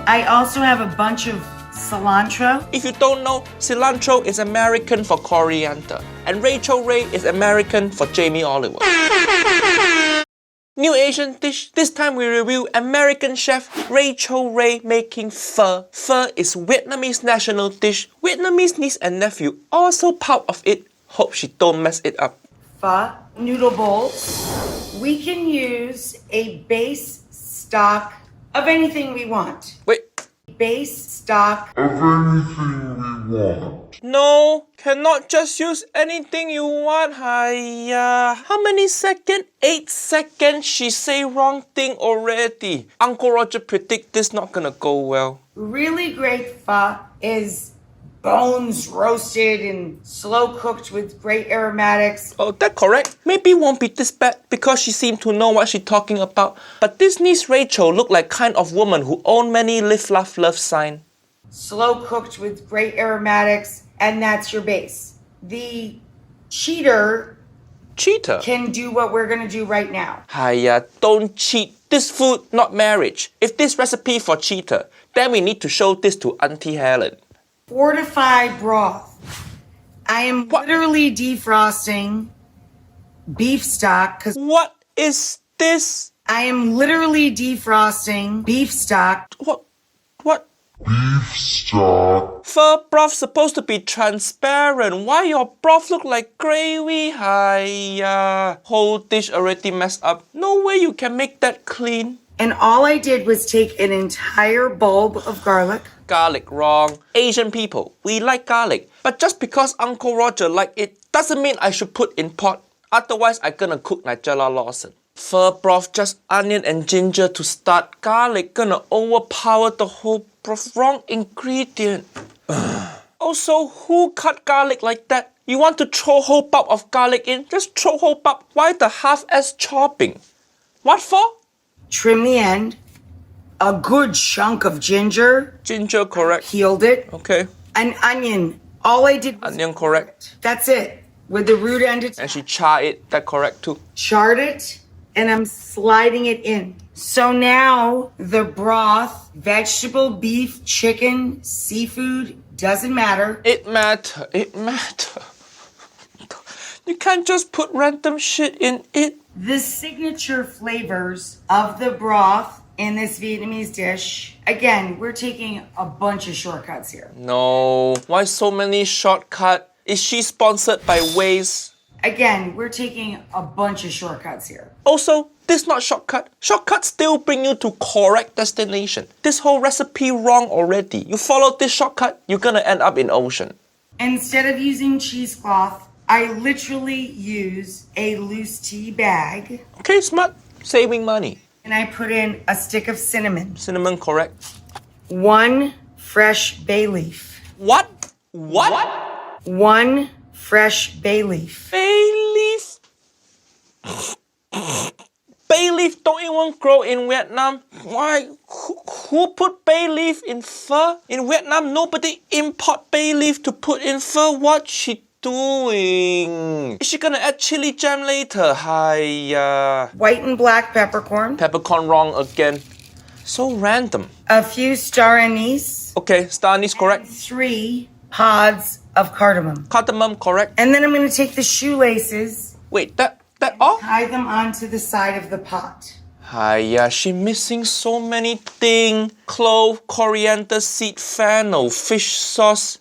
I also have a bunch of cilantro. If you don't know, cilantro is American for coriander, and Rachael Ray is American for Jamie Oliver. New Asian dish. This time we review American chef Rachael Ray making pho. Pho is Vietnamese national dish. Vietnamese niece and nephew also part of it. Hope she don't mess it up. Pho noodle bowls. We can use a base stock of anything we want. Wait. Base stock of anything we want. No, cannot just use anything you want. Hiya. How many seconds? 8 seconds. She say wrong thing already. Uncle Roger predict this not gonna go well. Really great pho is bones roasted and slow cooked with great aromatics. Oh, that correct? Maybe won't be this bad because she seemed to know what she talking about. But this niece Rachael look like kind of woman who own many live, laugh, love sign. Slow cooked with great aromatics, and that's your base. The cheater can do what we're gonna do right now. Hiya, don't cheat. This food, not marriage. If this recipe for cheater, then we need to show this to Auntie Helen. Fortify broth. I am literally defrosting beef stock because what is this? I am literally defrosting beef stock. What? Beef stock. Pho broth supposed to be transparent. Why your broth look like gravy? Hiya. Whole dish already messed up. No way you can make that clean. And all I did was take an entire bulb of garlic. Garlic, wrong. Asian people, we like garlic. But just because Uncle Roger like it, doesn't mean I should put in pot. Otherwise, I gonna cook Nigel Lawson. Pho broth, just onion and ginger to start. Garlic gonna overpower the whole broth. Wrong ingredient. Also, who cut garlic like that? You want to throw whole bulb of garlic in? Just throw whole bulb. Why the half-ass chopping? What for? Trim the end. A good chunk of ginger. Ginger, correct. Peeled it. Okay. An onion. All I did was onion, correct. That's it. With the root end attached. And she charred it. That correct too. Charred it, and I'm sliding it in. So now the broth, vegetable, beef, chicken, seafood, doesn't matter. It matter. You can't just put random shit in it. The signature flavors of the broth in this Vietnamese dish. Again, we're taking a bunch of shortcuts here. No. Why so many shortcuts? Is she sponsored by Waze? Again, we're taking a bunch of shortcuts here. Also, this not shortcut. Shortcuts still bring you to correct destination. This whole recipe wrong already. You follow this shortcut, you're gonna end up in ocean. Instead of using cheesecloth, I literally use a loose tea bag. Okay, smart. Saving money. And I put in a stick of cinnamon. Cinnamon, correct. 1 fresh bay leaf. What? 1 fresh bay leaf. Bay leaf? Bay leaf don't even grow in Vietnam. Why? Who put bay leaf in pho? In Vietnam, nobody import bay leaf to put in pho. What she doing? Is she gonna add chili jam later? Hiya. White and black peppercorn. Peppercorn wrong again. So random. A few star anise. Okay, star anise correct. 3 pods of cardamom. Cardamom correct. And then I'm gonna take the shoelaces. Wait, that all? Tie them onto the side of the pot. Hiya, she missing so many things. Clove, coriander seed, fennel, fish sauce,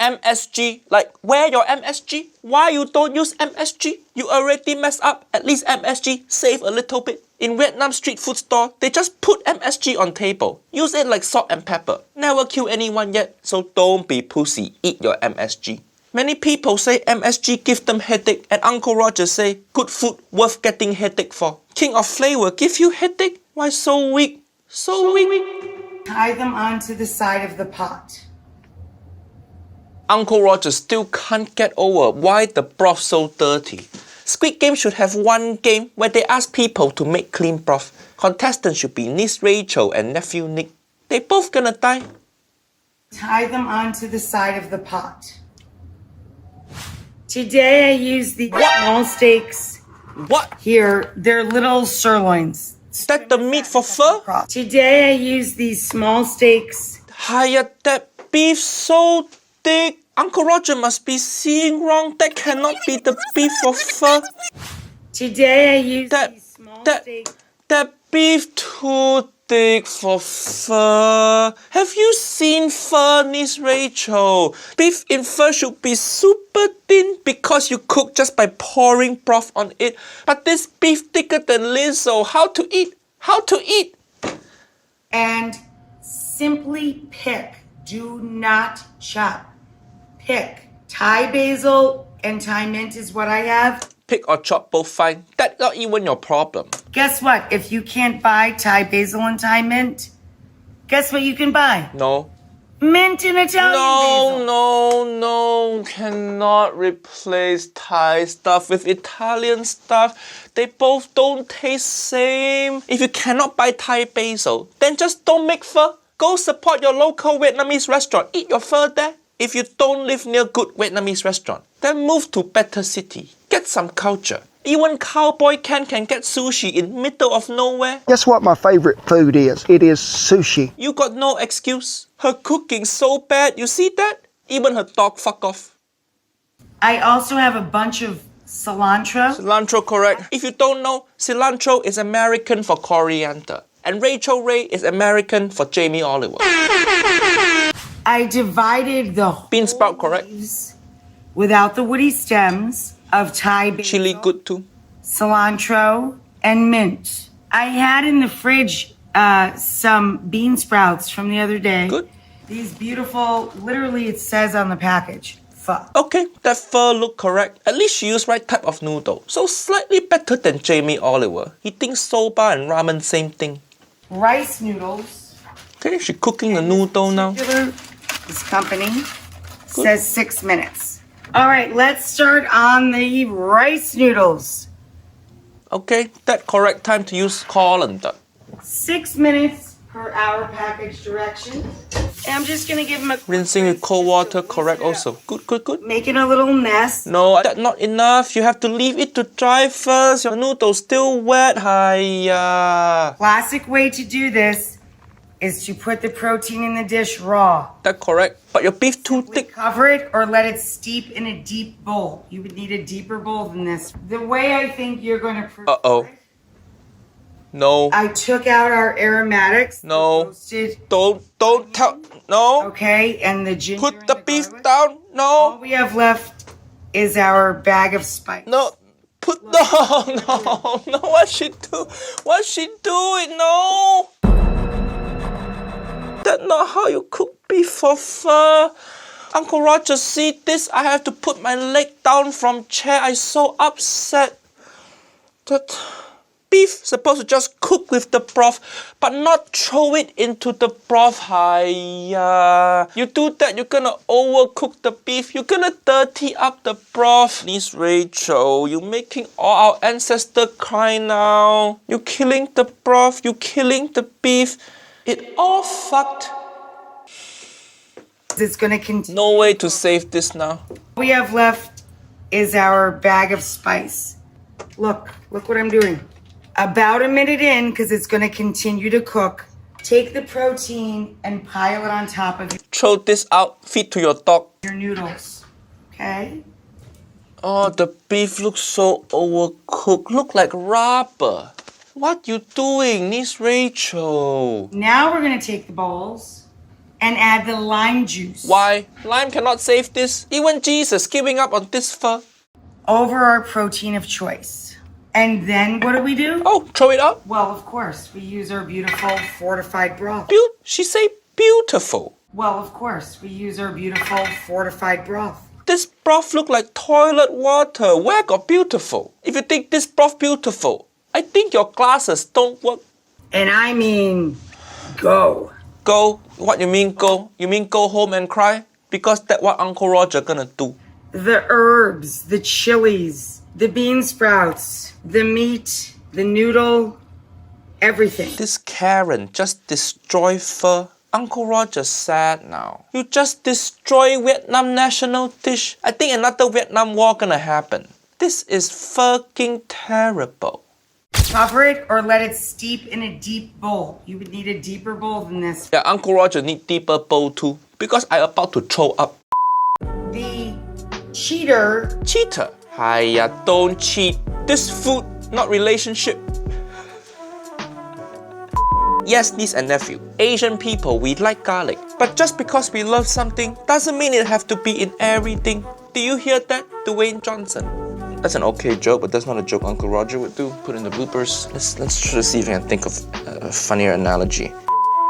MSG. Like, where your MSG? Why you don't use MSG? You already messed up. At least MSG save a little bit. In Vietnam street food store, they just put MSG on table. Use it like salt and pepper. Never kill anyone yet, so don't be pussy. Eat your MSG. Many people say MSG give them headache, and Uncle Roger say good food worth getting headache for. King of flavor give you headache? Why so weak? So weak. Tie them onto the side of the pot. Uncle Roger still can't get over why the broth so dirty. Squid Game should have one game where they ask people to make clean broth. Contestants should be niece Rachael and nephew Nick. They both gonna die. Tie them onto the side of the pot. Today I use the small steaks. What? Here, they're little sirloins. Is that the meat for pho? Today I use these small steaks. Hiya, that beef so thick. Uncle Roger must be seeing wrong. That cannot be the beef for pho. Today I use That these small that steaks. that beef too thick for pho. Have you seen pho, Miss Rachel? Beef in pho should be super thin because you cook just by pouring broth on it. But this beef thicker than Lizzo. How to eat? How to eat? And simply pick. Do not chop. Pick. Thai basil and Thai mint is what I have. Pick or chop, both fine. That's not even your problem. Guess what? If you can't buy Thai basil and Thai mint, guess what you can buy? No. Mint and Italian basil. No, cannot replace Thai stuff with Italian stuff. They both don't taste same. If you cannot buy Thai basil, then just don't make pho. Go support your local Vietnamese restaurant. Eat your pho there. If you don't live near good Vietnamese restaurant, then move to better city. Get some culture. Even Cowboy Ken can get sushi in middle of nowhere. Guess what my favorite food is? It is sushi. You got no excuse. Her cooking so bad, you see that? Even her dog fuck off. I also have a bunch of cilantro. Cilantro correct. If you don't know, cilantro is American for coriander. And Rachael Ray is American for Jamie Oliver. I divided the whole Bean sprout correct. leaves without the woody stems of Thai basil, Chili good too. cilantro, and mint. I had in the fridge some bean sprouts from the other day. Good. These beautiful, literally it says on the package, pho. Okay, that pho look correct. At least she used right type of noodle. So slightly better than Jamie Oliver. He thinks soba and ramen same thing. Rice noodles. Okay, she cooking the noodle now. This company says 6 minutes. All right, let's start on the rice noodles. Okay, that correct time to use colander. 6 minutes per hour package direction. And I'm just gonna give them a quick Rinsing with rinse cold just to water, rinse correct it out. also. Good. Making a little mess. No, that's not enough. You have to leave it to dry first. Your noodle's still wet. Hiya. Classic way to do this is to put the protein in the dish raw. That correct. But your beef too We thick. cover it or let it steep in a deep bowl. You would need a deeper bowl than this. The way I think you're going to prepare Uh-oh. No. I took out our aromatics. the No. roasted, Don't tell. No. okay, and the ginger Put and the the beef garlic. down. All No. we have left is our bag of spice. No. Put no. What she do? What she doing? No. That's not how you cook beef for pho. Uncle Roger, see this? I have to put my leg down from chair. I'm so upset. That beef supposed to just cook with the broth, but not throw it into the broth. Hiya. You do that, you're gonna overcook the beef. You're gonna dirty up the broth. Miss Rachel, you're making all our ancestors cry now. You're killing the broth. You're killing the beef. It all fucked. It's going to continue. No way to save this now. All we have left is our bag of spice. Look what I'm doing. About a minute in, because it's going to continue to cook, take the protein and pile it on top of Throw this out, feed to your dog. your noodles. Okay? Oh, the beef looks so overcooked. Look like rubber. What you doing, Miss Rachel? Now we're going to take the bowls and add the lime juice. Why? Lime cannot save this. Even Jesus giving up on this pho. Over our protein of choice. And then what do? Oh, throw it out. Well, of course, we use our beautiful fortified broth. She say beautiful. Well, of course, we use our beautiful fortified broth. This broth look like toilet water. Where got beautiful? If you think this broth beautiful, I think your glasses don't work. And I mean, go. Go? What you mean go? You mean go home and cry? Because that's what Uncle Roger gonna do. The herbs, the chilies, the bean sprouts, the meat, the noodle, everything. This Karen just destroy pho. Uncle Roger's sad now. You just destroy Vietnam national dish. I think another Vietnam war gonna happen. This is fucking terrible. Cover it or let it steep in a deep bowl. You would need a deeper bowl than this. Yeah, Uncle Roger need deeper bowl too because I about to throw up. The cheater. Cheater. Hiya, don't cheat. This food, not relationship. Yes, niece and nephew, Asian people, we like garlic. But just because we love something doesn't mean it have to be in everything. Do you hear that, Dwayne Johnson? That's an okay joke, but that's not a joke Uncle Roger would do. Put in the bloopers. Let's try to see if I can think of a funnier analogy.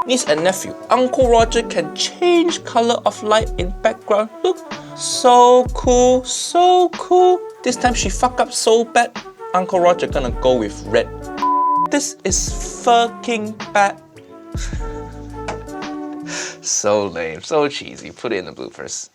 Niece and nephew, Uncle Roger can change color of light in background. Look, so cool, so cool. This time she fuck up so bad, Uncle Roger gonna go with red. This is fucking bad. So lame, so cheesy. Put it in the bloopers.